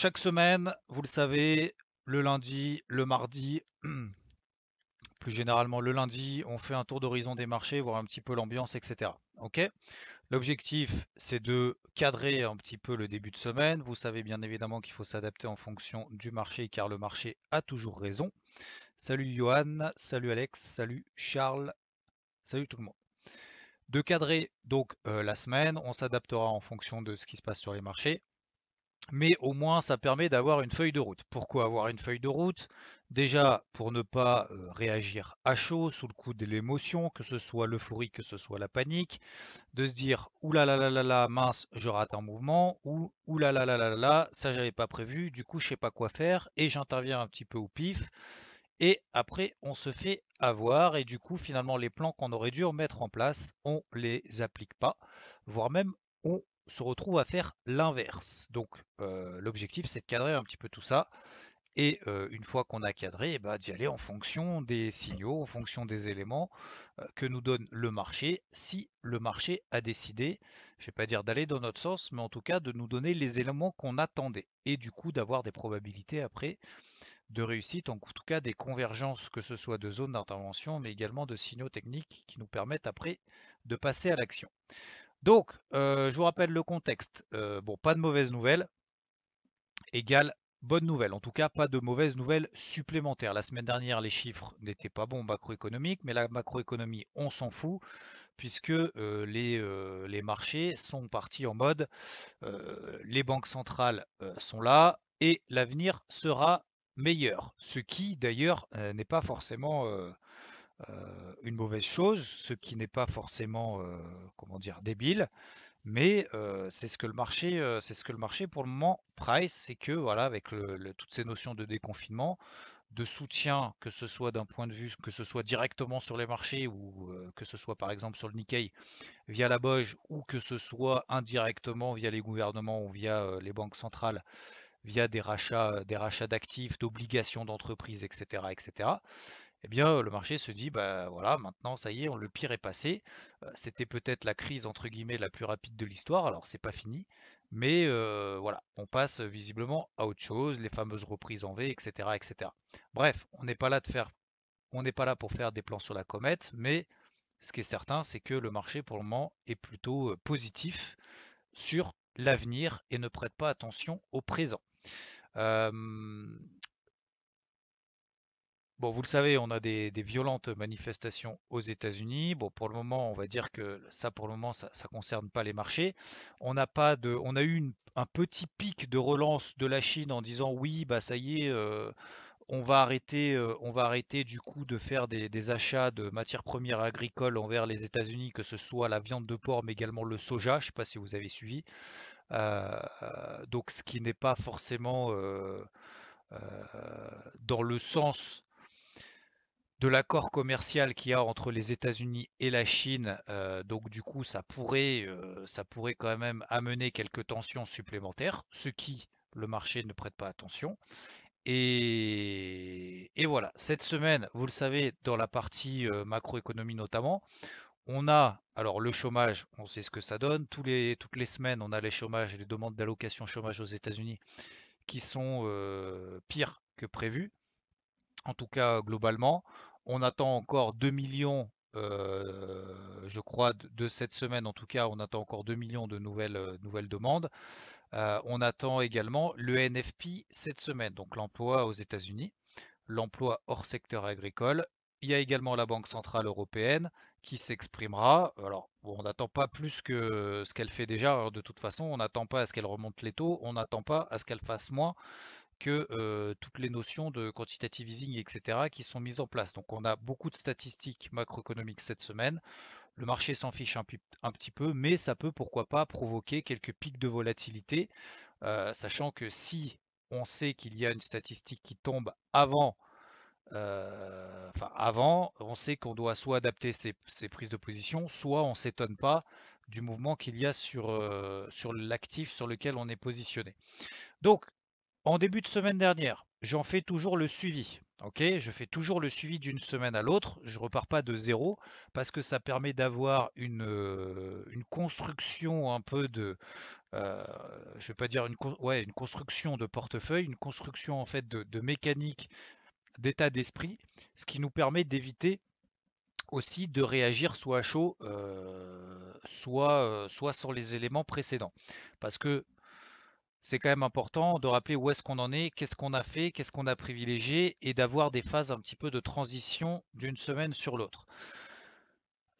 chaque semaine, vous le savez, le lundi, le mardi, plus généralement le lundi, on fait un tour d'horizon des marchés, voir un petit peu l'ambiance, etc. Ok? L'objectif, c'est de cadrer un petit peu le début de semaine. Vous savez bien évidemment qu'il faut s'adapter en fonction du marché, car le marché a toujours raison. Salut Johan, salut Alex, salut Charles, salut tout le monde. De cadrer donc la semaine, on s'adaptera en fonction de ce qui se passe sur les marchés. Mais au moins, ça permet d'avoir une feuille de route. Pourquoi avoir une feuille de route? Déjà, pour ne pas réagir à chaud, sous le coup de l'émotion, que ce soit l'euphorie, que ce soit la panique, de se dire ouh là là là là là, mince, je rate un mouvement, ou ouh là là là là là, ça j'avais pas prévu, du coup je sais pas quoi faire, et j'interviens un petit peu au pif, et après on se fait avoir, et du coup finalement les plans qu'on aurait dû mettre en place, on les applique pas, voire même on se retrouve à faire l'inverse. Donc l'objectif c'est de cadrer un petit peu tout ça, et une fois qu'on a cadré, eh ben, d'y aller en fonction des signaux, en fonction des éléments que nous donne le marché, si le marché a décidé, je ne vais pas dire d'aller dans notre sens, mais en tout cas de nous donner les éléments qu'on attendait, et du coup d'avoir des probabilités après de réussite, en tout cas des convergences, que ce soit de zones d'intervention, mais également de signaux techniques qui nous permettent après de passer à l'action. Donc, je vous rappelle le contexte. Bon, pas de mauvaises nouvelles, égale bonne nouvelle. En tout cas, pas de mauvaises nouvelles supplémentaires. La semaine dernière, les chiffres n'étaient pas bons macroéconomiques, mais la macroéconomie, on s'en fout, puisque les marchés sont partis en mode les banques centrales sont là et l'avenir sera meilleur. Ce qui d'ailleurs n'est pas forcément une mauvaise chose, ce qui n'est pas forcément comment dire débile, mais c'est ce que le marché pour le moment price, c'est que voilà avec toutes ces notions de déconfinement, de soutien, que ce soit d'un point de vue, que ce soit directement sur les marchés ou que ce soit par exemple sur le Nikkei via la BOJ, ou que ce soit indirectement via les gouvernements ou via les banques centrales, via des rachats d'actifs, d'obligations d'entreprises, etc., etc., eh bien, le marché se dit, bah voilà, maintenant, ça y est, le pire est passé. C'était peut-être la crise, entre guillemets, la plus rapide de l'histoire, alors c'est pas fini, mais voilà, on passe visiblement à autre chose, les fameuses reprises en V, etc., etc. Bref, on n'est pas là pour faire des plans sur la comète, mais ce qui est certain, c'est que le marché pour le moment est plutôt positif sur l'avenir et ne prête pas attention au présent. Euh, bon, vous le savez, on a des violentes manifestations aux États-Unis. Bon, pour le moment, on va dire que ça, pour le moment, ça ne concerne pas les marchés. On a eu un petit pic de relance de la Chine en disant oui, bah ça y est, on va arrêter du coup de faire des achats de matières premières agricoles envers les États-Unis, que ce soit la viande de porc, mais également le soja. Je ne sais pas si vous avez suivi. Donc, ce qui n'est pas forcément euh, dans le sens de l'accord commercial qu'il y a entre les États-Unis et la Chine. Donc, du coup, ça pourrait quand même amener quelques tensions supplémentaires, ce qui le marché ne prête pas attention. Et voilà, cette semaine, vous le savez, dans la partie macroéconomie notamment, on a alors le chômage, on sait ce que ça donne. Toutes les semaines, on a les chômages et les demandes d'allocation chômage aux États-Unis qui sont pires que prévu. En tout cas, globalement, on attend encore 2 millions, je crois, de cette semaine. En tout cas, on attend encore 2 millions de nouvelles demandes. On attend également le NFP cette semaine, donc l'emploi aux États-Unis, l'emploi hors secteur agricole. Il y a également la Banque centrale européenne qui s'exprimera. Alors, bon, on n'attend pas plus que ce qu'elle fait déjà. Alors, de toute façon, on n'attend pas à ce qu'elle remonte les taux, on n'attend pas à ce qu'elle fasse moins que toutes les notions de quantitative easing, etc., qui sont mises en place. Donc, on a beaucoup de statistiques macroéconomiques cette semaine. Le marché s'en fiche un petit peu, mais ça peut, pourquoi pas, provoquer quelques pics de volatilité, sachant que si on sait qu'il y a une statistique qui tombe avant, on sait qu'on doit soit adapter ses prises de position, soit on s'étonne pas du mouvement qu'il y a sur l'actif sur lequel on est positionné. Donc, en début de semaine dernière, j'en fais toujours le suivi. Ok, je fais toujours le suivi d'une semaine à l'autre. Je repars pas de zéro parce que ça permet d'avoir une construction un peu de, je vais pas dire ouais, une construction de portefeuille, une construction en fait de mécanique, d'état d'esprit, ce qui nous permet d'éviter aussi de réagir soit à chaud, soit sur les éléments précédents. Parce que c'est quand même important de rappeler où est-ce qu'on en est, qu'est-ce qu'on a fait, qu'est-ce qu'on a privilégié et d'avoir des phases un petit peu de transition d'une semaine sur l'autre.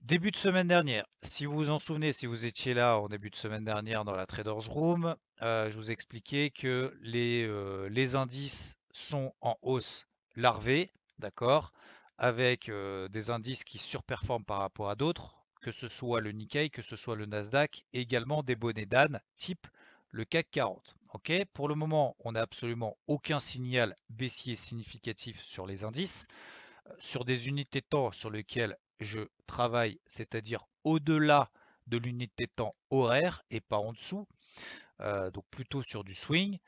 Début de semaine dernière, si vous vous en souvenez, si vous étiez là en début de semaine dernière dans la Traders Room, je vous expliquais que les indices sont en hausse larvée, d'accord, avec des indices qui surperforment par rapport à d'autres, que ce soit le Nikkei, que ce soit le Nasdaq, et également des bonnets d'âne, type le CAC 40. Ok, pour le moment, on n'a absolument aucun signal baissier significatif sur les indices sur des unités de temps sur lesquelles je travaille, c'est-à-dire au-delà de l'unité de temps horaire et pas en dessous, donc plutôt sur du swing.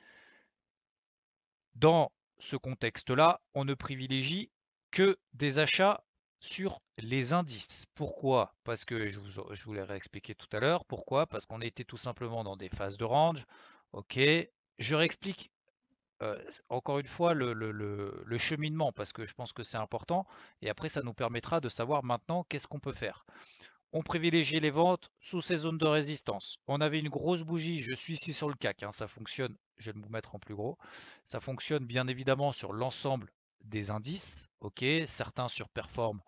Dans ce contexte-là, on ne privilégie que des achats sur les indices. Pourquoi? Parce que je vous l'ai réexpliqué tout à l'heure. Pourquoi? Parce qu'on était tout simplement dans des phases de range. Ok, je réexplique encore une fois le cheminement parce que je pense que c'est important et après ça nous permettra de savoir maintenant qu'est-ce qu'on peut faire. On privilégie les ventes sous ces zones de résistance. On avait une grosse bougie, je suis ici sur le CAC, hein, ça fonctionne, je vais vous mettre en plus gros. Ça fonctionne bien évidemment sur l'ensemble des indices, ok, certains surperforment,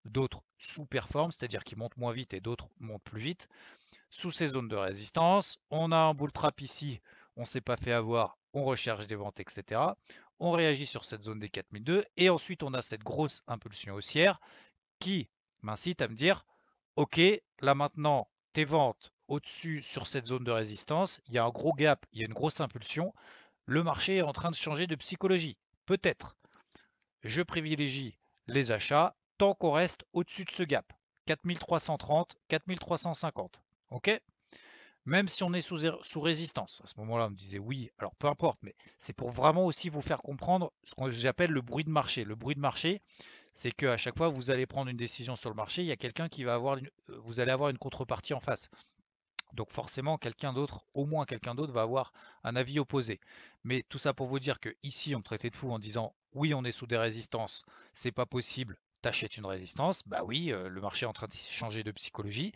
d'autres sous-performent, c'est-à-dire qu'ils montent moins vite et d'autres montent plus vite sous ces zones de résistance. On a un bull trap ici, on ne s'est pas fait avoir, on recherche des ventes, etc. On réagit sur cette zone des 4002 et ensuite on a cette grosse impulsion haussière qui m'incite à me dire, ok, là maintenant, tes ventes au-dessus sur cette zone de résistance, il y a un gros gap, il y a une grosse impulsion, le marché est en train de changer de psychologie. Peut-être. Je privilégie les achats tant qu'on reste au-dessus de ce gap. 4330, 4350. Ok? Même si on est sous résistance. À ce moment-là, on me disait oui, alors peu importe, mais c'est pour vraiment aussi vous faire comprendre ce que j'appelle le bruit de marché. Le bruit de marché, c'est qu'à chaque fois que vous allez prendre une décision sur le marché, il y a quelqu'un qui va avoir vous allez avoir une contrepartie en face. Donc forcément, quelqu'un d'autre, au moins quelqu'un d'autre, va avoir un avis opposé. Mais tout ça pour vous dire que ici, on me traitait de fou en disant oui, on est sous des résistances, c'est pas possible, t'achètes une résistance. Bah oui, le marché est en train de changer de psychologie.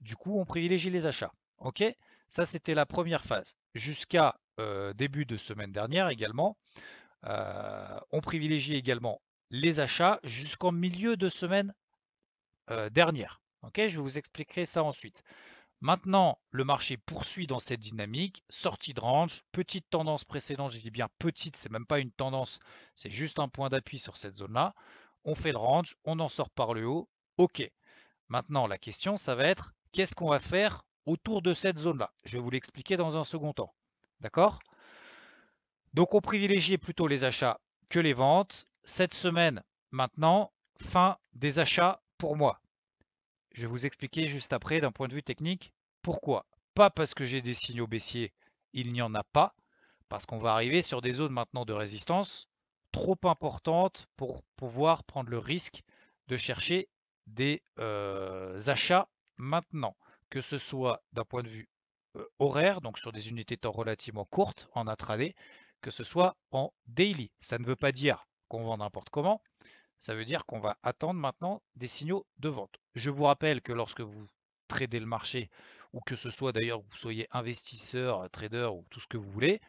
Du coup, on privilégie les achats. Ok? Ça, c'était la première phase. Jusqu'à début de semaine dernière également, on privilégie également les achats jusqu'en milieu de semaine dernière. Ok? Je vous expliquerai ça ensuite. Maintenant, le marché poursuit dans cette dynamique, sortie de range, petite tendance précédente, je dis bien petite, c'est même pas une tendance, c'est juste un point d'appui sur cette zone-là. On fait le range, on en sort par le haut. Ok. Maintenant, la question, ça va être qu'est-ce qu'on va faire autour de cette zone-là? Je vais vous l'expliquer dans un second temps. D'accord? Donc, on privilégie plutôt les achats que les ventes. Cette semaine, maintenant, fin des achats pour moi. Je vais vous expliquer juste après d'un point de vue technique pourquoi. Pas parce que j'ai des signaux baissiers, il n'y en a pas, parce qu'on va arriver sur des zones maintenant de résistance trop importantes pour pouvoir prendre le risque de chercher des achats maintenant, que ce soit d'un point de vue horaire, donc sur des unités de temps relativement courtes en intraday, que ce soit en daily. Ça ne veut pas dire qu'on vend n'importe comment, ça veut dire qu'on va attendre maintenant des signaux de vente. Je vous rappelle que lorsque vous tradez le marché, ou que ce soit d'ailleurs que vous soyez investisseur, trader ou tout ce que vous voulez,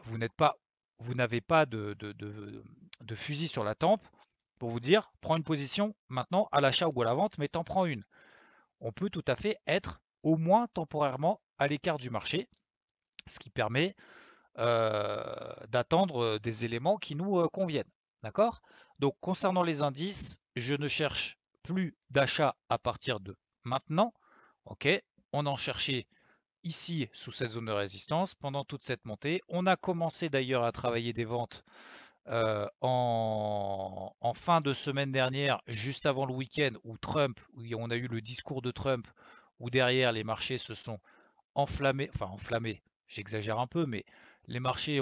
vous n'êtes pas, vous n'avez pas de fusil sur la tempe pour vous dire prends une position maintenant à l'achat ou à la vente, mais t'en prends une. On peut tout à fait être au moins temporairement à l'écart du marché, ce qui permet d'attendre des éléments qui nous conviennent. D'accord? Donc concernant les indices, je ne cherche plus d'achat à partir de maintenant. Ok? On en cherchait ici sous cette zone de résistance pendant toute cette montée. On a commencé d'ailleurs à travailler des ventes en fin de semaine dernière, juste avant le week-end où on a eu le discours de Trump, où derrière les marchés se sont enflammés, enfin enflammés, j'exagère un peu, mais les marchés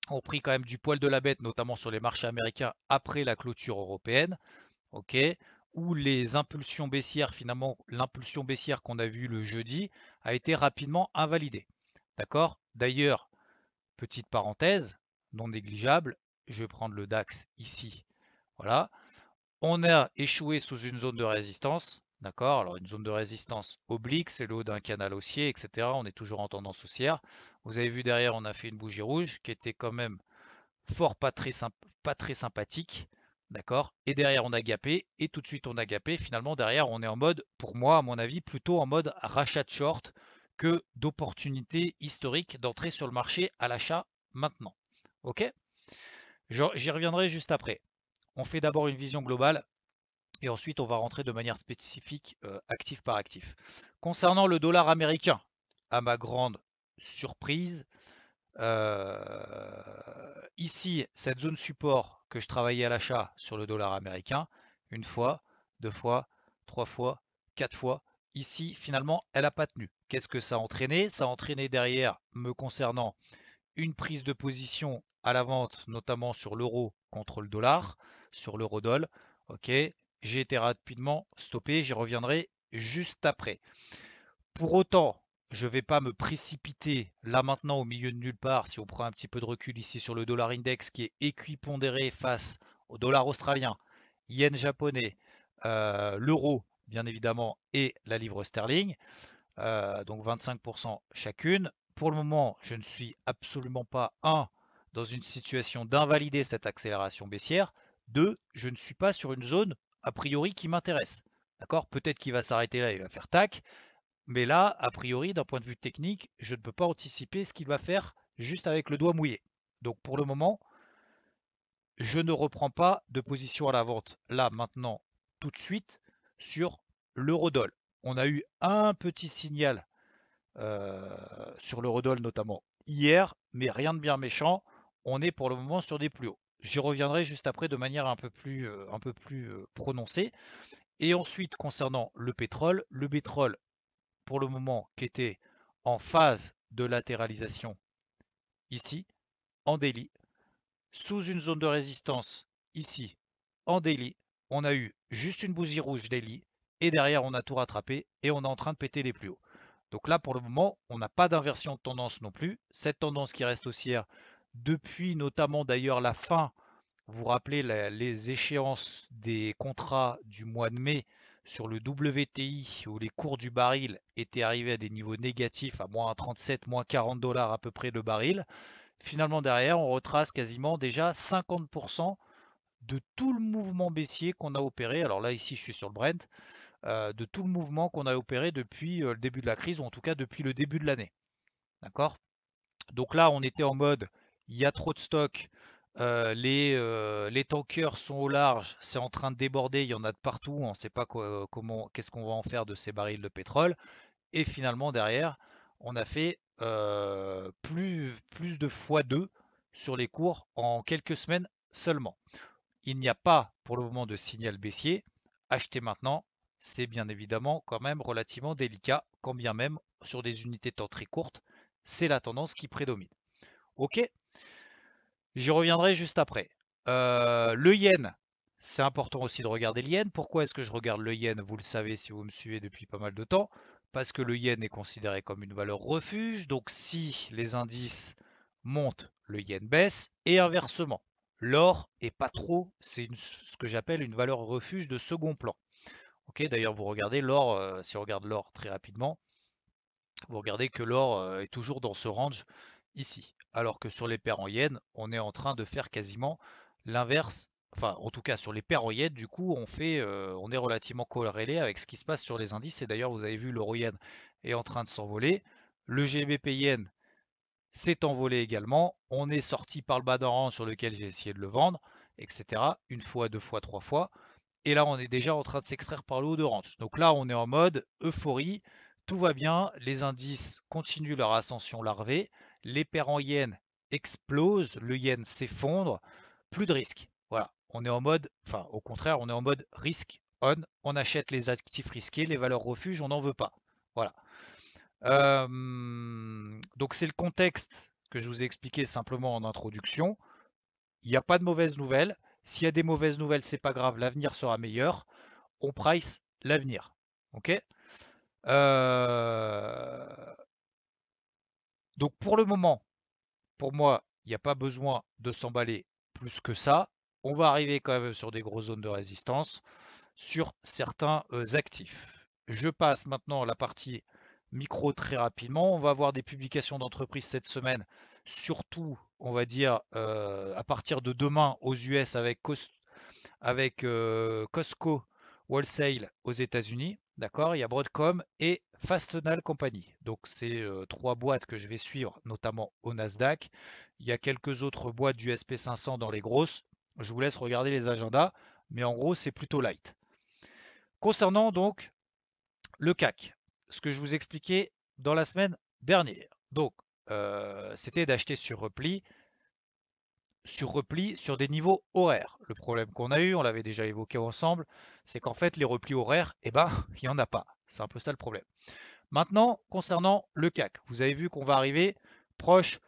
ont pris quand même du poil de la bête, notamment sur les marchés américains après la clôture européenne, ok, où les impulsions baissières, finalement, l'impulsion baissière qu'on a vue le jeudi a été rapidement invalidée. D'accord? D'ailleurs, petite parenthèse, non négligeable, je vais prendre le DAX ici. Voilà. On a échoué sous une zone de résistance. D'accord? Alors une zone de résistance oblique, c'est le haut d'un canal haussier, etc. On est toujours en tendance haussière. Vous avez vu derrière, on a fait une bougie rouge qui était quand même fort pas très sympathique. D'accord? Et derrière, on a gapé. Et tout de suite, on a gapé. Finalement, derrière, on est en mode, pour moi, à mon avis, plutôt en mode rachat de short que d'opportunité historique d'entrer sur le marché à l'achat maintenant. Ok? J'y reviendrai juste après. On fait d'abord une vision globale et ensuite on va rentrer de manière spécifique actif par actif. Concernant le dollar américain, à ma grande surprise, ici, cette zone support que je travaillais à l'achat sur le dollar américain, une fois, deux fois, trois fois, quatre fois, ici, finalement, elle n'a pas tenu. Qu'est-ce que ça a entraîné? Ça a entraîné derrière, me concernant, une prise de position à la vente, notamment sur l'euro contre le dollar, sur l'euro-doll. Ok, j'ai été rapidement stoppé, j'y reviendrai juste après. Pour autant, je ne vais pas me précipiter là maintenant au milieu de nulle part si on prend un petit peu de recul ici sur le dollar index qui est équipondéré face au dollar australien, yen japonais, l'euro bien évidemment et la livre sterling, donc 25% chacune. Pour le moment, je ne suis absolument pas, un, dans une situation d'invalider cette accélération baissière, deux, je ne suis pas sur une zone a priori qui m'intéresse. D'accord? Peut-être qu'il va s'arrêter là, il va faire tac, mais là, a priori, d'un point de vue technique, je ne peux pas anticiper ce qu'il va faire juste avec le doigt mouillé. Donc pour le moment, je ne reprends pas de position à la vente là, maintenant, tout de suite, sur l'eurodoll. On a eu un petit signal sur l'eurodoll notamment hier, mais rien de bien méchant. On est pour le moment sur des plus hauts. J'y reviendrai juste après de manière un peu plus prononcée. Et ensuite, concernant le pétrole, pour le moment, qui était en phase de latéralisation ici, en daily, sous une zone de résistance ici, en daily, on a eu juste une bougie rouge daily, et derrière, on a tout rattrapé, et on est en train de péter les plus hauts. Donc là, pour le moment, on n'a pas d'inversion de tendance non plus. Cette tendance qui reste haussière depuis notamment d'ailleurs la fin, vous vous rappelez les échéances des contrats du mois de mai sur le WTI où les cours du baril étaient arrivés à des niveaux négatifs à moins 37, moins 40 dollars à peu près le baril. Finalement derrière, on retrace quasiment déjà 50% de tout le mouvement baissier qu'on a opéré. Alors là ici je suis sur le Brent, de tout le mouvement qu'on a opéré depuis le début de la crise, ou en tout cas depuis le début de l'année. D'accord? Donc là, on était en mode, il y a trop de stock, les tankers sont au large, c'est en train de déborder, il y en a de partout, on ne sait pas comment, qu'est-ce qu'on va en faire de ces barils de pétrole. Et finalement, derrière, on a fait plus de x2 sur les cours en quelques semaines seulement. Il n'y a pas pour le moment de signal baissier. Acheter maintenant, c'est bien évidemment quand même relativement délicat, quand bien même sur des unités de temps très courtes, c'est la tendance qui prédomine. Ok, j'y reviendrai juste après. Le yen, c'est important aussi de regarder le yen. Pourquoi est-ce que je regarde le yen? Vous le savez si vous me suivez depuis pas mal de temps. Parce que le yen est considéré comme une valeur refuge. Donc si les indices montent, le yen baisse. Et inversement, l'or est pas trop, c'est ce que j'appelle une valeur refuge de second plan. Ok, d'ailleurs vous regardez l'or, si on regarde l'or très rapidement, vous regardez que l'or est toujours dans ce range ici. Alors que sur les paires en yens, on est en train de faire quasiment l'inverse. Enfin, en tout cas, sur les paires en yens, du coup, on est relativement corrélé avec ce qui se passe sur les indices. Et d'ailleurs, vous avez vu, l'euro yen est en train de s'envoler. Le GBP yen s'est envolé également. On est sorti par le bas d'un range sur lequel j'ai essayé de le vendre, etc. Une fois, deux fois, trois fois. Et là, on est déjà en train de s'extraire par le haut de range. Donc là, on est en mode euphorie. Tout va bien. Les indices continuent leur ascension larvée. Les paires en yens explosent. Le yen s'effondre. Plus de risque. Voilà. On est en mode, enfin, au contraire, on est en mode risk on. On achète les actifs risqués, les valeurs refuges, on n'en veut pas. Voilà. Donc c'est le contexte que je vous ai expliqué simplement en introduction. Il n'y a pas de mauvaises nouvelles. S'il y a des mauvaises nouvelles, c'est pas grave, l'avenir sera meilleur. On price l'avenir. Ok? Euh, Donc pour le moment, pour moi, il n'y a pas besoin de s'emballer plus que ça. On va arriver quand même sur des grosses zones de résistance sur certains actifs. Je passe maintenant à la partie micro très rapidement. On va avoir des publications d'entreprises cette semaine, surtout, on va dire, à partir de demain aux US avec Costco Wholesale aux États-Unis. D'accord, il y a Broadcom et Fastenal Company. Donc c'est trois boîtes que je vais suivre, notamment au Nasdaq. Il y a quelques autres boîtes du SP500 dans les grosses. Je vous laisse regarder les agendas, mais en gros c'est plutôt light. Concernant donc le CAC, ce que je vous expliquais dans la semaine dernière. Donc c'était d'acheter sur repli sur des niveaux horaires. Le problème qu'on a eu, on l'avait déjà évoqué ensemble, c'est qu'en fait les replis horaires, eh ben, il n'y en a pas. C'est un peu ça le problème. Maintenant, concernant le CAC, vous avez vu qu'on va arriver proche,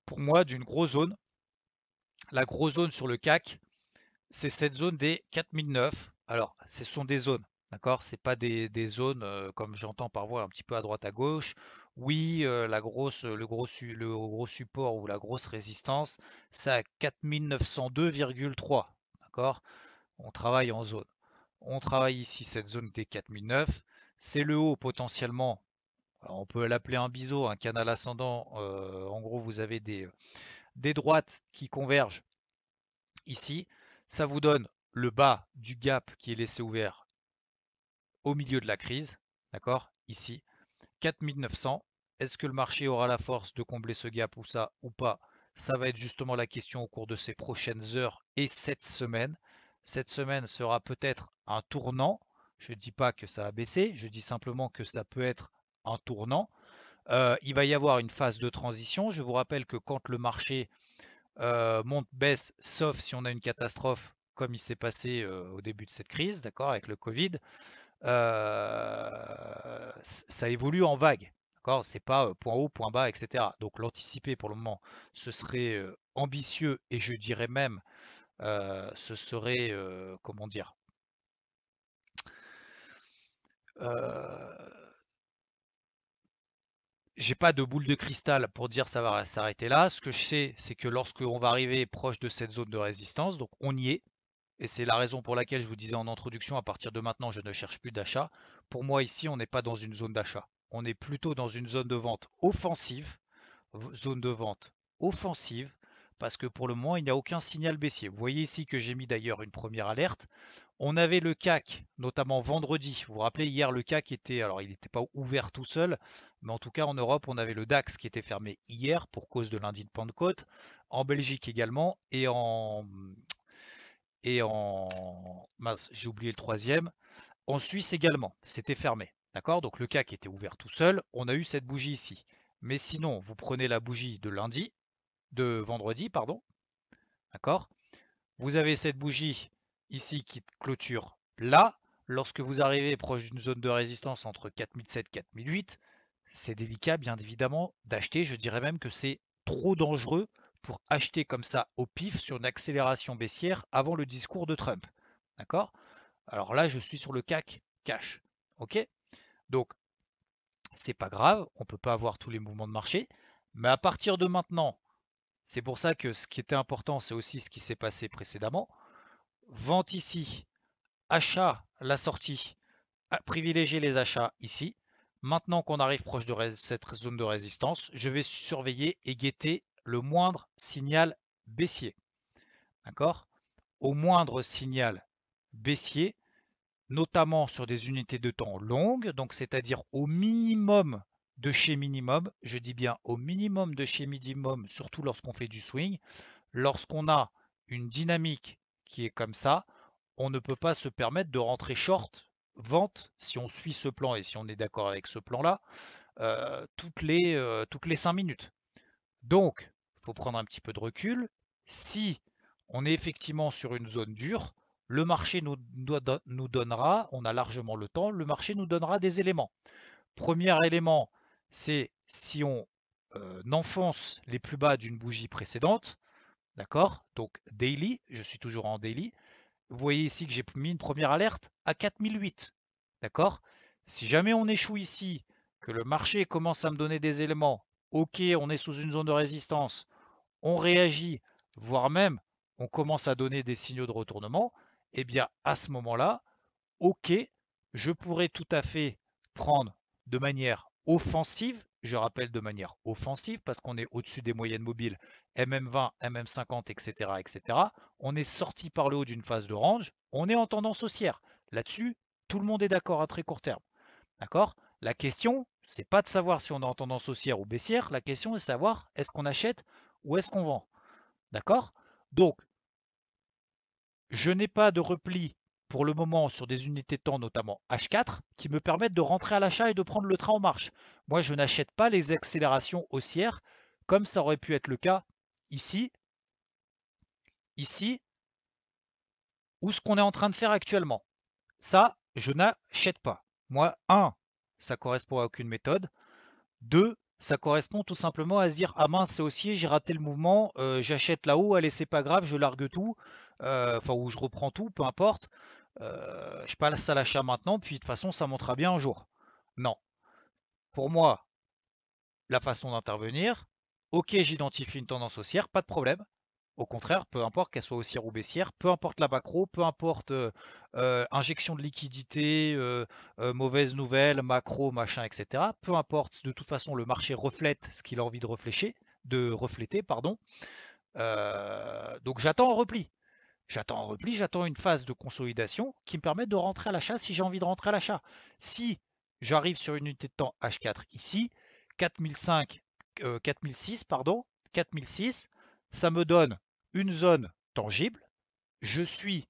pour moi, d'une grosse zone. La grosse zone sur le CAC, c'est cette zone des 4009. Alors, ce sont des zones, d'accord? C'est pas des zones comme j'entends parfois un petit peu à droite à gauche. Oui, le gros support ou la grosse résistance, c'est à 4902,3, d'accord? On travaille en zone. On travaille ici cette zone des 4009. C'est le haut potentiellement. Alors, on peut l'appeler un biseau, un canal ascendant. En gros, vous avez des droites qui convergent ici. Ça vous donne le bas du gap qui est laissé ouvert au milieu de la crise, d'accord? Ici, 4900. Est-ce que le marché aura la force de combler ce gap ou ça ou pas? Ça va être justement la question au cours de ces prochaines heures et cette semaine. Cette semaine sera peut-être un tournant. Je ne dis pas que ça a baissé, je dis simplement que ça peut être un tournant. Il va y avoir une phase de transition. Je vous rappelle que quand le marché monte, baisse, sauf si on a une catastrophe comme il s'est passé au début de cette crise, d'accord, avec le Covid, ça évolue en vague. D'accord, c'est pas point haut, point bas, etc. Donc l'anticiper pour le moment, ce serait ambitieux et je dirais même, ce serait, comment dire, euh, j'ai pas de boule de cristal pour dire ça va s'arrêter là. Ce que je sais, c'est que lorsque on va arriver proche de cette zone de résistance, donc on y est, et c'est la raison pour laquelle je vous disais en introduction, à partir de maintenant, je ne cherche plus d'achat. Pour moi, ici, on n'est pas dans une zone d'achat. On est plutôt dans une zone de vente offensive, zone de vente offensive, parce que pour le moment, il n'y a aucun signal baissier. Vous voyez ici que j'ai mis d'ailleurs une première alerte. On avait le CAC, notamment vendredi. Vous vous rappelez, hier, le CAC était, alors il n'était pas ouvert tout seul, mais en tout cas en Europe, on avait le DAX qui était fermé hier pour cause de lundi de Pentecôte, en Belgique également, mince, j'ai oublié le troisième, en Suisse également, c'était fermé. D'accord? Donc le CAC était ouvert tout seul. On a eu cette bougie ici. Mais sinon, vous prenez la bougie de vendredi, pardon. D'accord? Vous avez cette bougie ici qui clôture là. Lorsque vous arrivez proche d'une zone de résistance entre 4007 et 4008, c'est délicat bien évidemment d'acheter. Je dirais même que c'est trop dangereux pour acheter comme ça au pif sur une accélération baissière avant le discours de Trump. D'accord? Alors là, je suis sur le CAC cash. Ok? Donc, c'est pas grave, on ne peut pas avoir tous les mouvements de marché. Mais à partir de maintenant, c'est pour ça que ce qui était important, c'est aussi ce qui s'est passé précédemment. Vente ici, achat, la sortie, privilégier les achats ici. Maintenant qu'on arrive proche de cette zone de résistance, je vais surveiller et guetter le moindre signal baissier. D'accord? Au moindre signal baissier, notamment sur des unités de temps longues, donc c'est-à-dire au minimum de chez minimum, je dis bien au minimum de chez minimum, surtout lorsqu'on fait du swing, lorsqu'on a une dynamique qui est comme ça, on ne peut pas se permettre de rentrer short vente si on suit ce plan et si on est d'accord avec ce plan-là, toutes les 5 minutes. Donc, il faut prendre un petit peu de recul. Si on est effectivement sur une zone dure, le marché nous donnera, on a largement le temps, le marché nous donnera des éléments. Premier élément, c'est si on enfonce les plus bas d'une bougie précédente, d'accord? Donc daily, je suis toujours en daily. Vous voyez ici que j'ai mis une première alerte à 4008, d'accord? Si jamais on échoue ici, que le marché commence à me donner des éléments, ok, on est sous une zone de résistance, on réagit, voire même on commence à donner des signaux de retournement, eh bien à ce moment-là, ok, je pourrais tout à fait prendre de manière offensive, je rappelle de manière offensive parce qu'on est au-dessus des moyennes mobiles MM20, MM50, etc., etc. On est sorti par le haut d'une phase de range, on est en tendance haussière. Là-dessus, tout le monde est d'accord à très court terme. D'accord? La question, c'est pas de savoir si on est en tendance haussière ou baissière, la question est de savoir est-ce qu'on achète ou est-ce qu'on vend. D'accord? Donc, je n'ai pas de repli pour le moment sur des unités de temps, notamment H4, qui me permettent de rentrer à l'achat et de prendre le train en marche. Moi, je n'achète pas les accélérations haussières comme ça aurait pu être le cas ici, ici, ou ce qu'on est en train de faire actuellement. Ça, je n'achète pas. Moi, un, ça correspond à aucune méthode. Deux, ça correspond tout simplement à se dire ah mince c'est haussier, j'ai raté le mouvement, j'achète là-haut, allez c'est pas grave, je largue tout, enfin ou je reprends tout, peu importe, je passe à l'achat maintenant, puis de toute façon ça montera bien un jour. Non, pour moi la façon d'intervenir, ok j'identifie une tendance haussière, pas de problème. Au contraire, peu importe qu'elle soit haussière ou baissière, peu importe la macro, peu importe injection de liquidité, mauvaise nouvelle, macro, machin, etc. Peu importe, de toute façon, le marché reflète ce qu'il a envie de refléter, pardon. Donc j'attends un repli. J'attends un repli, j'attends une phase de consolidation qui me permet de rentrer à l'achat si j'ai envie de rentrer à l'achat. Si j'arrive sur une unité de temps H4 ici, 4005, 4006, pardon, 4006, ça me donne une zone tangible. Je suis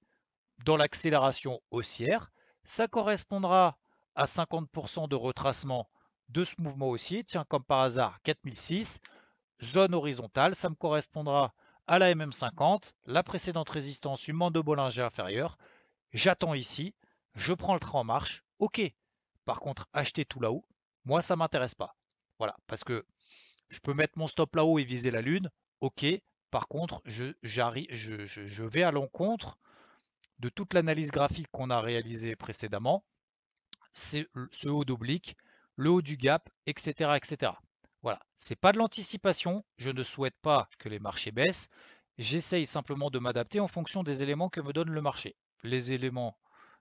dans l'accélération haussière. Ça correspondra à 50% de retracement de ce mouvement haussier. Tiens, comme par hasard, 4006, zone horizontale, ça me correspondra à la MM50, la précédente résistance, une bande de Bollinger inférieure. J'attends ici, je prends le train en marche. Ok. Par contre, acheter tout là-haut, moi, ça m'intéresse pas. Voilà, parce que je peux mettre mon stop là-haut et viser la lune. Ok. Par contre, je vais à l'encontre de toute l'analyse graphique qu'on a réalisée précédemment. C'est ce haut d'oblique, le haut du gap, etc., etc. Voilà, c'est pas de l'anticipation. Je ne souhaite pas que les marchés baissent. J'essaye simplement de m'adapter en fonction des éléments que me donne le marché. Les éléments,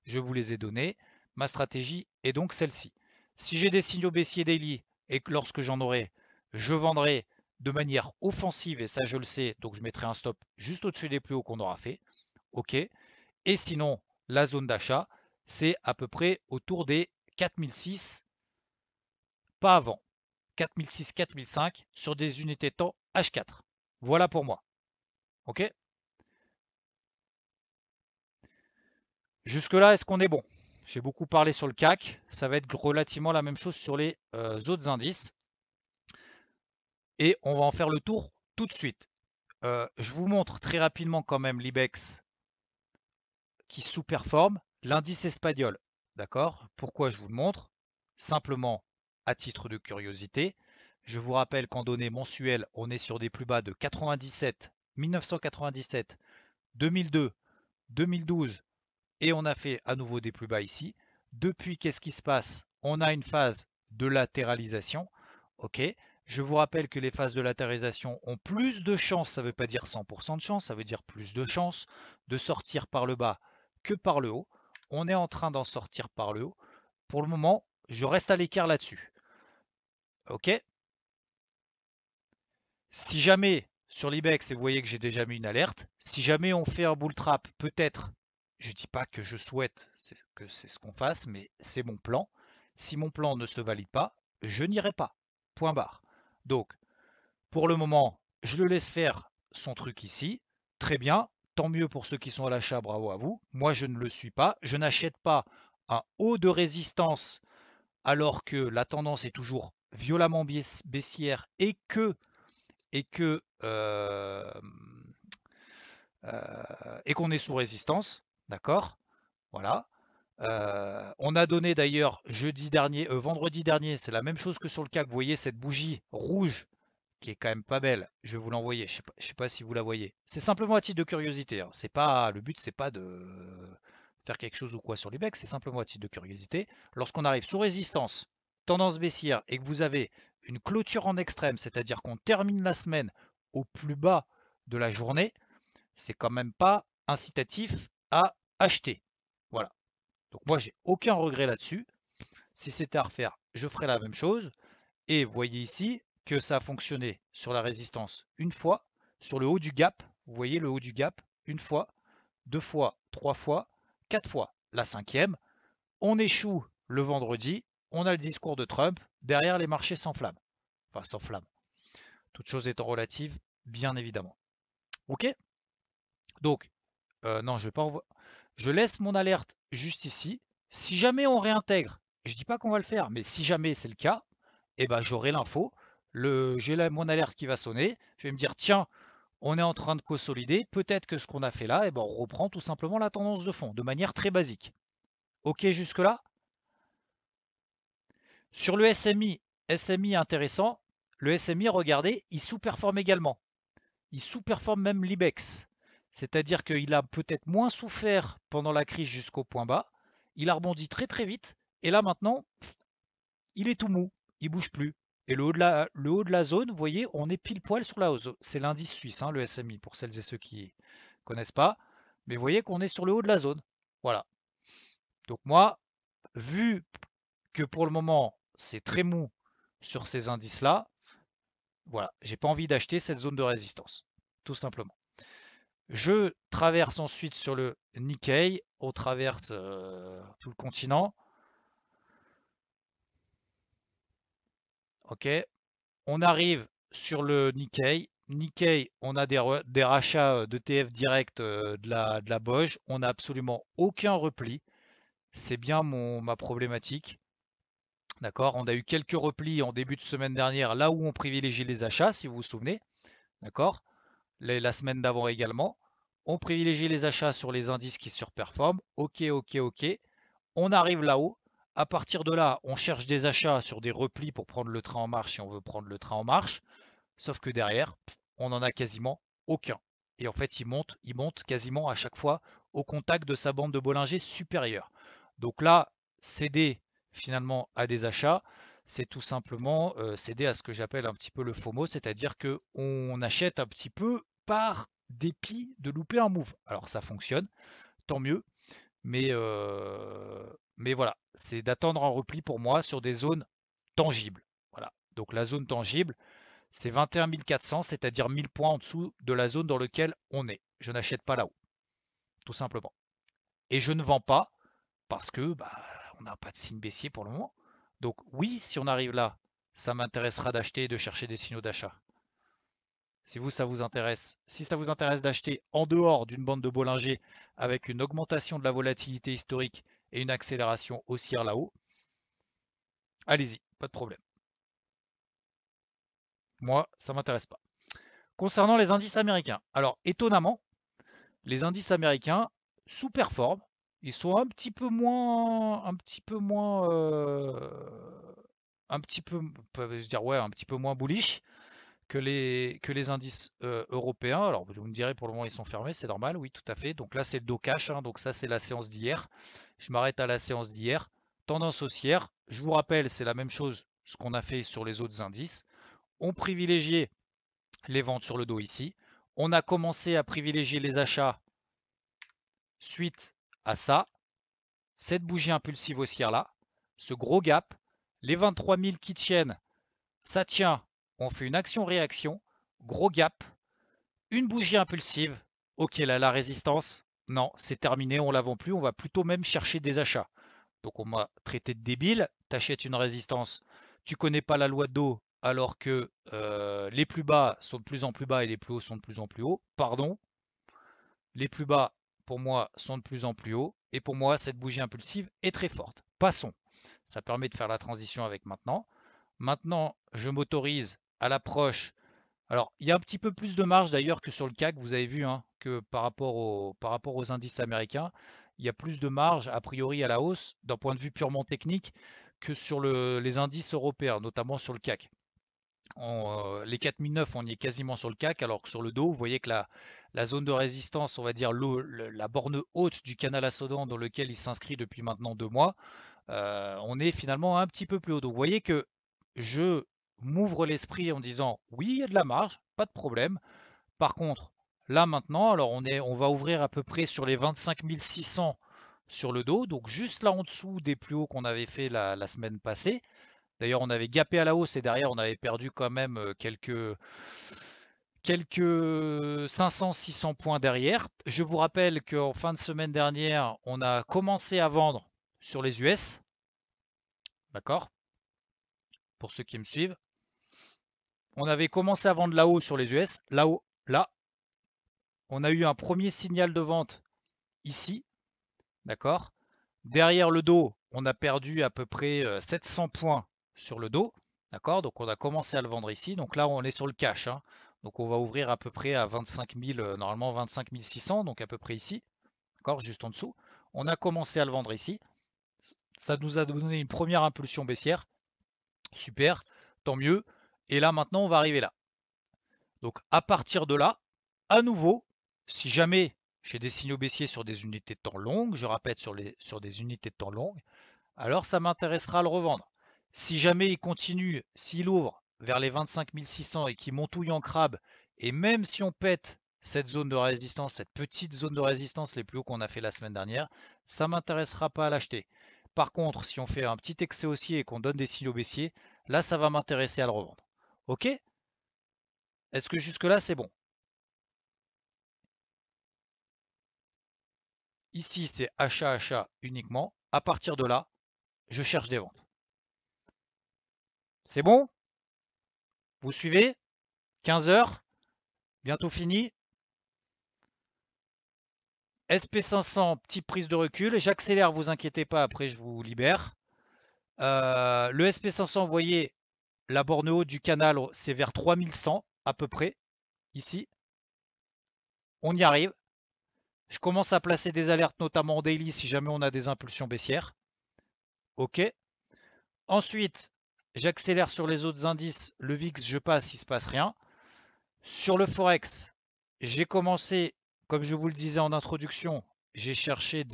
je vous les ai donnés. Ma stratégie est donc celle-ci. Si j'ai des signaux baissiers daily et que lorsque j'en aurai, je vendrai de manière offensive, et ça je le sais, donc je mettrai un stop juste au-dessus des plus hauts qu'on aura fait. OK. Et sinon, la zone d'achat, c'est à peu près autour des 4006, pas avant. 4006, 4005 sur des unités de temps H4. Voilà pour moi. OK? Jusque-là, est-ce qu'on est bon? J'ai beaucoup parlé sur le CAC. Ça va être relativement la même chose sur les autres indices. Et on va en faire le tour tout de suite. Je vous montre très rapidement quand même l'IBEX qui sous-performe l'indice espagnol. D'accord? Pourquoi je vous le montre? Simplement à titre de curiosité. Je vous rappelle qu'en données mensuelles, on est sur des plus bas de 97, 1997, 2002, 2012 et on a fait à nouveau des plus bas ici. Depuis, qu'est-ce qui se passe? On a une phase de latéralisation. Ok. Je vous rappelle que les phases de latéralisation ont plus de chances, ça ne veut pas dire 100% de chance, ça veut dire plus de chances de sortir par le bas que par le haut. On est en train d'en sortir par le haut. Pour le moment, je reste à l'écart là-dessus. Ok. Si jamais sur l'IBEX, et vous voyez que j'ai déjà mis une alerte, si jamais on fait un bull trap, peut-être, je ne dis pas que je souhaite que c'est ce qu'on fasse, mais c'est mon plan. Si mon plan ne se valide pas, je n'irai pas. Point barre. Donc, pour le moment, je le laisse faire son truc ici. Très bien, tant mieux pour ceux qui sont à l'achat, bravo à vous. Moi, je ne le suis pas. Je n'achète pas un haut de résistance alors que la tendance est toujours violemment baissière et qu'on est sous résistance, d'accord? Voilà. On a donné d'ailleurs vendredi dernier, c'est la même chose que sur le CAC. Vous voyez cette bougie rouge qui est quand même pas belle. Je vais vous l'envoyer. Je sais pas si vous la voyez. C'est simplement à titre de curiosité, hein. C'est pas le but, c'est pas de faire quelque chose ou quoi sur les becs. C'est simplement à titre de curiosité. Lorsqu'on arrive sous résistance, tendance baissière, et que vous avez une clôture en extrême, c'est-à-dire qu'on termine la semaine au plus bas de la journée, c'est quand même pas incitatif à acheter. Voilà. Donc moi, j'ai aucun regret là-dessus. Si c'était à refaire, je ferais la même chose. Et vous voyez ici que ça a fonctionné sur la résistance une fois, sur le haut du gap. Vous voyez le haut du gap une fois, deux fois, trois fois, quatre fois. La cinquième, on échoue le vendredi, on a le discours de Trump, derrière les marchés s'enflamment. Enfin, s'enflamment. Toute chose étant relative, bien évidemment. Ok. Donc, non, je vais pas je laisse mon alerte juste ici. Si jamais on réintègre, je dis pas qu'on va le faire, mais si jamais c'est le cas, eh ben j'aurai l'info. J'ai mon alerte qui va sonner. Je vais me dire, tiens, on est en train de consolider. Peut-être que ce qu'on a fait là, eh ben, on reprend tout simplement la tendance de fond, de manière très basique. Ok jusque-là? Sur le SMI, SMI intéressant. Le SMI, regardez, il sous-performe également. Il sous-performe même l'IBEX. C'est-à-dire qu'il a peut-être moins souffert pendant la crise jusqu'au point bas. Il a rebondi très très vite. Et là maintenant, il est tout mou. Il bouge plus. Et le haut de la zone, vous voyez, on est pile poil sur la hausse. C'est l'indice suisse, hein, le SMI, pour celles et ceux qui ne connaissent pas. Mais vous voyez qu'on est sur le haut de la zone. Voilà. Donc moi, vu que pour le moment, c'est très mou sur ces indices-là, voilà, j'ai pas envie d'acheter cette zone de résistance. Tout simplement. Je traverse ensuite sur le Nikkei, on traverse tout le continent. Ok, on arrive sur le Nikkei. Nikkei, on a des rachats d'ETF direct de la BOJ. On n'a absolument aucun repli. C'est bien ma problématique. D'accord, on a eu quelques replis en début de semaine dernière, là où on privilégie les achats, si vous vous souvenez. D'accord, la semaine d'avant également. On privilégie les achats sur les indices qui surperforment. Ok, ok, ok. On arrive là-haut. À partir de là, on cherche des achats sur des replis pour prendre le train en marche si on veut prendre le train en marche. Sauf que derrière, on n'en a quasiment aucun. Et en fait, il monte quasiment à chaque fois au contact de sa bande de Bollinger supérieure. Donc là, céder finalement à des achats, c'est tout simplement céder à ce que j'appelle un petit peu le FOMO, c'est-à-dire que on achète un petit peu par dépit de louper un move. Alors ça fonctionne, tant mieux, mais voilà, c'est d'attendre un repli pour moi sur des zones tangibles. Voilà. Donc la zone tangible, c'est 21 400, c'est-à-dire 1000 points en dessous de la zone dans laquelle on est. Je n'achète pas là-haut, tout simplement. Et je ne vends pas parce que bah, on n'a pas de signe baissier pour le moment. Donc oui, si on arrive là, ça m'intéressera d'acheter et de chercher des signaux d'achat. Si vous, ça vous intéresse, si ça vous intéresse d'acheter en dehors d'une bande de Bollinger avec une augmentation de la volatilité historique et une accélération haussière là-haut, allez-y, pas de problème. Moi, ça m'intéresse pas. Concernant les indices américains, alors étonnamment, les indices américains sous-performent. Ils sont un petit peu, je dire ouais, un petit peu moins bullish que les indices européens. Alors vous me direz pour le moment ils sont fermés, c'est normal, oui tout à fait. Donc là c'est le dos cash, hein, donc ça c'est la séance d'hier. Je m'arrête à la séance d'hier. Tendance haussière. Je vous rappelle, c'est la même chose ce qu'on a fait sur les autres indices. On privilégiait les ventes sur le dos ici. On a commencé à privilégier les achats suite à ça, cette bougie impulsive haussière là, ce gros gap, les 23 000 qui tiennent, ça tient, on fait une action-réaction, gros gap, une bougie impulsive, ok là la résistance, non c'est terminé, on la vend plus, on va plutôt même chercher des achats. Donc on m'a traité de débile, t'achètes une résistance, tu connais pas la loi de dos alors que les plus bas sont de plus en plus bas et les plus hauts sont de plus en plus hauts, pardon, les plus bas, pour moi, sont de plus en plus hauts. Et pour moi, cette bougie impulsive est très forte. Passons. Ça permet de faire la transition avec maintenant. Maintenant, je m'autorise à l'approche. Alors, il y a un petit peu plus de marge d'ailleurs que sur le CAC, vous avez vu, hein, que par rapport aux indices américains. Il y a plus de marge, a priori, à la hausse, d'un point de vue purement technique, que sur les indices européens, notamment sur le CAC. Les 4009, on y est quasiment sur le CAC, alors que sur le dos, vous voyez que la zone de résistance, on va dire la borne haute du canal ascendant dans lequel il s'inscrit depuis maintenant 2 mois, on est finalement un petit peu plus haut. Donc vous voyez que je m'ouvre l'esprit en disant oui, il y a de la marge, pas de problème. Par contre, là maintenant, alors on va ouvrir à peu près sur les 25 600 sur le dos, donc juste là en dessous des plus hauts qu'on avait fait la semaine passée. D'ailleurs, on avait gapé à la hausse et derrière, on avait perdu quand même quelques 500-600 points derrière. Je vous rappelle qu'en fin de semaine dernière, on a commencé à vendre sur les US, d'accord? Pour ceux qui me suivent. On avait commencé à vendre là-haut sur les US, là-haut, là. On a eu un premier signal de vente ici, d'accord? Derrière le dos, on a perdu à peu près 700 points sur le dos. D'accord? Donc on a commencé à le vendre ici. Donc là, on est sur le cash, hein. Donc on va ouvrir à peu près à 25 000, normalement 25 600, donc à peu près ici. D'accord? Juste en dessous. On a commencé à le vendre ici. Ça nous a donné une première impulsion baissière. Super, tant mieux. Et là, maintenant, on va arriver là. Donc à partir de là, à nouveau, si jamais j'ai des signaux baissiers sur des unités de temps longues, je répète sur des unités de temps longues, alors ça m'intéressera à le revendre. Si jamais il continue, s'il ouvre vers les 25 600 et qu'il montouille en crabe, et même si on pète cette zone de résistance, cette petite zone de résistance les plus hauts qu'on a fait la semaine dernière, ça ne m'intéressera pas à l'acheter. Par contre, si on fait un petit excès haussier et qu'on donne des signaux baissiers, là ça va m'intéresser à le revendre. Ok? Est-ce que jusque-là c'est bon? Ici c'est achat uniquement. À partir de là, je cherche des ventes. C'est bon? Vous suivez? 15 heures, bientôt fini. SP500, petite prise de recul. J'accélère, vous inquiétez pas, après je vous libère. Le SP500, vous voyez, la borne haute du canal, c'est vers 3100 à peu près, ici. On y arrive. Je commence à placer des alertes, notamment en daily, si jamais on a des impulsions baissières. OK. Ensuite, j'accélère sur les autres indices. Le VIX, je passe, il ne se passe rien. Sur le Forex, j'ai commencé, comme je vous le disais en introduction, j'ai cherché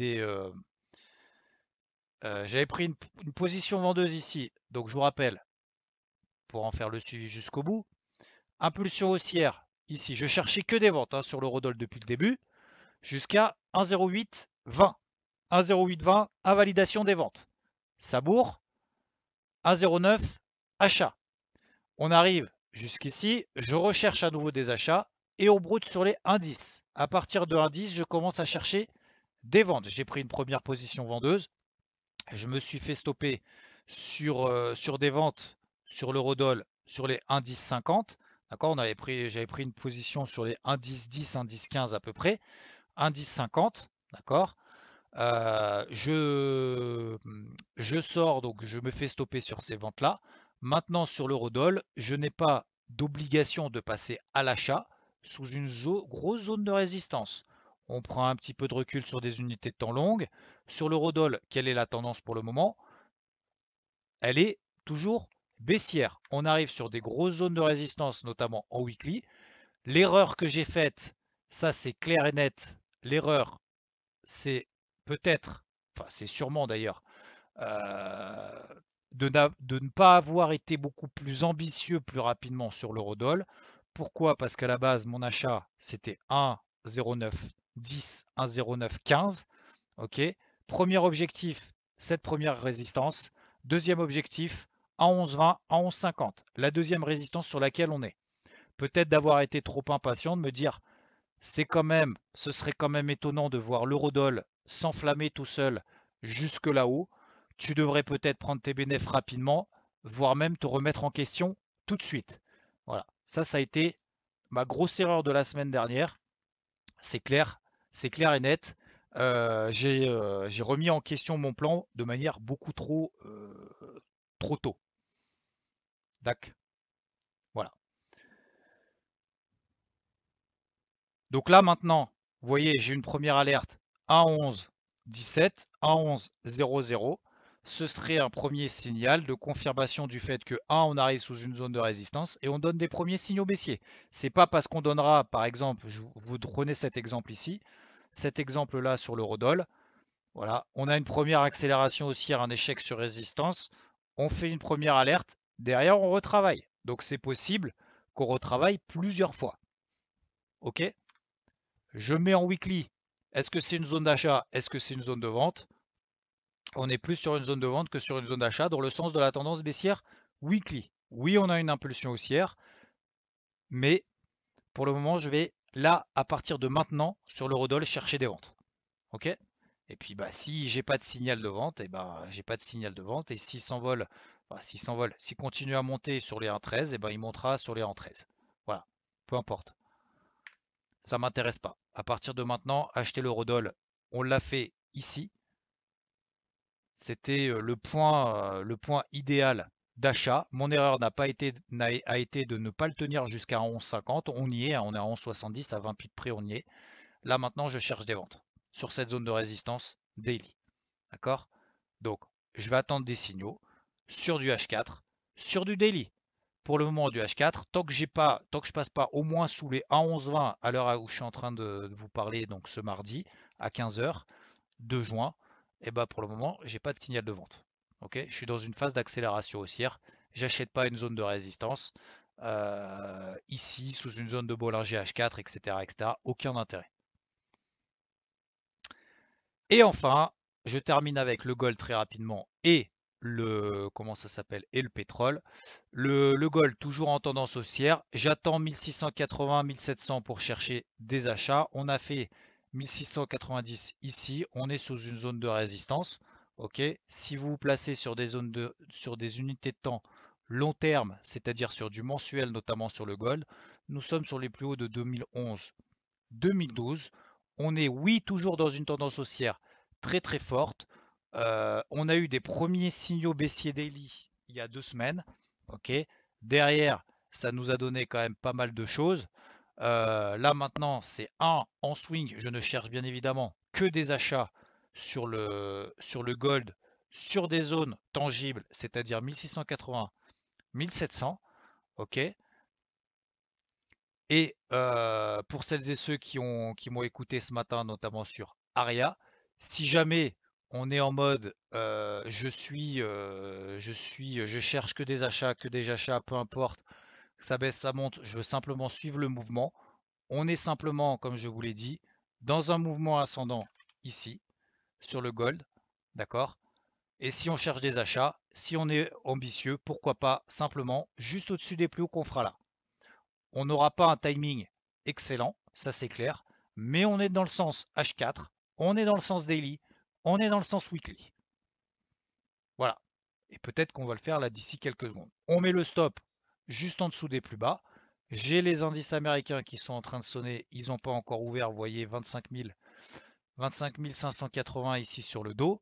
j'avais pris une position vendeuse ici. Donc je vous rappelle, pour en faire le suivi jusqu'au bout. Impulsion haussière, ici, je cherchais que des ventes, hein, sur l'eurodoll depuis le début, jusqu'à 1,0820. 1,0820, invalidation des ventes. Sabour, 1,09, achat. On arrive jusqu'ici, je recherche à nouveau des achats et on broute sur les indices. À partir de indices, je commence à chercher des ventes. J'ai pris une première position vendeuse. Je me suis fait stopper sur des ventes sur l'eurodoll sur les indices 50. D'accord, j'avais pris une position sur les indices 10, indices 15 à peu près, indice 50. D'accord. Euh, je, je sors, donc je me fais stopper sur ces ventes-là. Maintenant, sur l'eurodoll, je n'ai pas d'obligation de passer à l'achat sous une grosse zone de résistance. On prend un petit peu de recul sur des unités de temps longues. Sur l'eurodoll, quelle est la tendance pour le moment? Elle est toujours baissière. On arrive sur des grosses zones de résistance, notamment en weekly. L'erreur que j'ai faite, ça c'est clair et net. L'erreur, c'est peut-être, enfin c'est sûrement d'ailleurs, euh, de ne pas avoir été beaucoup plus ambitieux plus rapidement sur l'eurodoll. Pourquoi? Parce qu'à la base, mon achat, c'était 1,0910, 1,0915. Ok. Premier objectif, cette première résistance. Deuxième objectif, 1,1120, 1,1150. La deuxième résistance sur laquelle on est. Peut-être d'avoir été trop impatient de me dire, ce serait quand même étonnant de voir l'eurodoll s'enflammer tout seul jusque là-haut. Tu devrais peut-être prendre tes bénéfices rapidement, voire même te remettre en question tout de suite. Voilà, ça a été ma grosse erreur de la semaine dernière. C'est clair, c'est clair et net. J'ai remis en question mon plan de manière beaucoup trop tôt. Dac. Voilà. Donc là maintenant, vous voyez, j'ai une première alerte 1,11 17, 1,11 00. ce serait un premier signal de confirmation du fait que, un, on arrive sous une zone de résistance et on donne des premiers signaux baissiers. C'est pas parce qu'on donnera, par exemple, vous prenez cet exemple ici, cet exemple-là sur l'eurodoll, voilà, on a une première accélération haussière, un échec sur résistance, on fait une première alerte, derrière on retravaille. Donc c'est possible qu'on retravaille plusieurs fois. Ok? Je mets en weekly. Est-ce que c'est une zone d'achat? Est-ce que c'est une zone de vente? On est plus sur une zone de vente que sur une zone d'achat dans le sens de la tendance baissière weekly. Oui, on a une impulsion haussière, mais pour le moment, je vais là, à partir de maintenant, sur l'eurodoll, chercher des ventes. Ok? Et puis bah si j'ai pas de signal de vente, et ben j'ai pas de signal de vente. Et s'il s'envole, s'il continue à monter sur les 1,13, et ben il montera sur les 1,13. Voilà, peu importe. Ça m'intéresse pas. À partir de maintenant, acheter l'eurodoll, on l'a fait ici. C'était le point idéal d'achat. Mon erreur a été de ne pas le tenir jusqu'à 11,50. On y est, hein, on est à 11,70, à 20 pips près, on y est. Là maintenant, je cherche des ventes sur cette zone de résistance daily. D'accord? Donc, je vais attendre des signaux sur du H4, sur du daily. Pour le moment, du H4, tant que je passe pas au moins sous les 1,1120 à l'heure où je suis en train de vous parler, donc ce mardi à 15 h 2 juin, et bah pour le moment, j'ai pas de signal de vente. Ok, je suis dans une phase d'accélération haussière. J'achète pas une zone de résistance. Ici, sous une zone de Bollinger H4, etc., etc., aucun intérêt. Et enfin, je termine avec le gold très rapidement et le comment ça s'appelle et le pétrole. Le gold toujours en tendance haussière. J'attends 1680-1700 pour chercher des achats. On a fait 1690 ici. On est sous une zone de résistance. Ok. Si vous vous placez sur des sur des unités de temps long terme, c'est-à-dire sur du mensuel, notamment sur le gold, nous sommes sur les plus hauts de 2011. 2012. On est, oui, toujours dans une tendance haussière très très forte. On a eu des premiers signaux baissiers daily il y a 2 semaines. Ok. Derrière, ça nous a donné quand même pas mal de choses. Là maintenant, c'est un en swing. Je ne cherche bien évidemment que des achats sur le gold, sur des zones tangibles, c'est-à-dire 1680, 1700. Ok. Et pour celles et ceux qui m'ont écouté ce matin, notamment sur Aria, si jamais on est en mode je cherche que des achats, peu importe, ça baisse, ça monte, je veux simplement suivre le mouvement. On est simplement, comme je vous l'ai dit, dans un mouvement ascendant ici, sur le gold, d'accord? Et si on cherche des achats, si on est ambitieux, pourquoi pas simplement juste au-dessus des plus hauts qu'on fera là. On n'aura pas un timing excellent, ça c'est clair, mais on est dans le sens H4, on est dans le sens daily, on est dans le sens weekly. Voilà. Et peut-être qu'on va le faire là d'ici quelques secondes. On met le stop juste en dessous des plus bas. J'ai les indices américains qui sont en train de sonner, ils n'ont pas encore ouvert, vous voyez 25 580 ici sur le dos.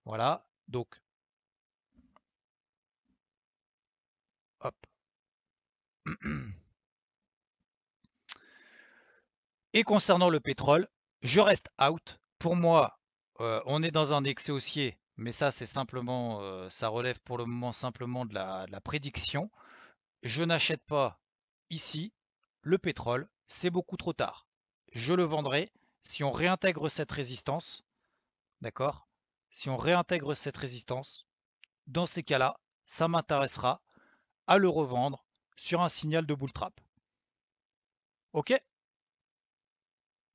Voilà, donc hop. Et concernant le pétrole, je reste out. Pour moi, on est dans un excès haussier, mais ça, c'est simplement, ça relève pour le moment simplement de la prédiction. Je n'achète pas ici le pétrole, c'est beaucoup trop tard. Je le vendrai si on réintègre cette résistance, d'accord? Si on réintègre cette résistance, dans ces cas-là, ça m'intéressera à le revendre sur un signal de bull trap. Ok?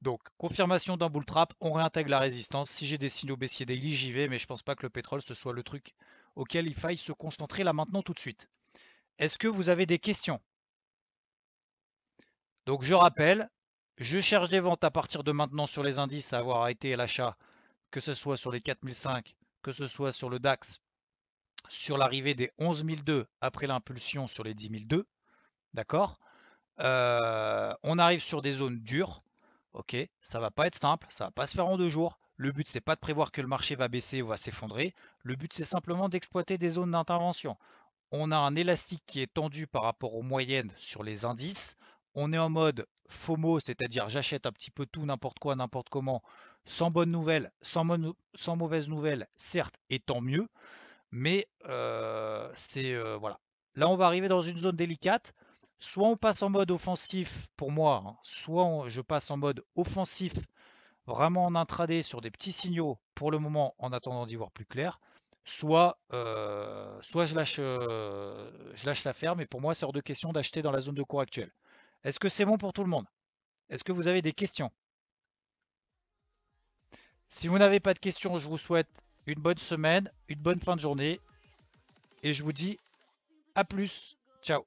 Donc, confirmation d'un bull trap, on réintègre la résistance. Si j'ai des signaux baissiers daily, j'y vais, mais je pense pas que le pétrole ce soit le truc auquel il faille se concentrer là maintenant tout de suite. Est-ce que vous avez des questions? Donc, je rappelle, je cherche des ventes à partir de maintenant sur les indices à avoir été à l'achat, que ce soit sur les 4005, que ce soit sur le DAX, sur l'arrivée des 11002 après l'impulsion sur les 10002. D'accord? On arrive sur des zones dures. Ok, ça va pas être simple, ça va pas se faire en 2 jours. Le but c'est pas de prévoir que le marché va baisser ou va s'effondrer. Le but c'est simplement d'exploiter des zones d'intervention. On a un élastique qui est tendu par rapport aux moyennes sur les indices. On est en mode FOMO, c'est-à-dire j'achète un petit peu tout, n'importe quoi, n'importe comment, sans bonne nouvelle, sans mauvaise nouvelle, certes, et tant mieux, mais voilà. Là, on va arriver dans une zone délicate. Soit on passe en mode offensif pour moi, hein, soit je passe en mode offensif vraiment en intraday sur des petits signaux pour le moment en attendant d'y voir plus clair. Soit je lâche l'affaire, mais pour moi, c'est hors de question d'acheter dans la zone de cours actuelle. Est-ce que c'est bon pour tout le monde? Est-ce que vous avez des questions? Si vous n'avez pas de questions, je vous souhaite une bonne semaine, une bonne fin de journée et je vous dis à plus. Ciao.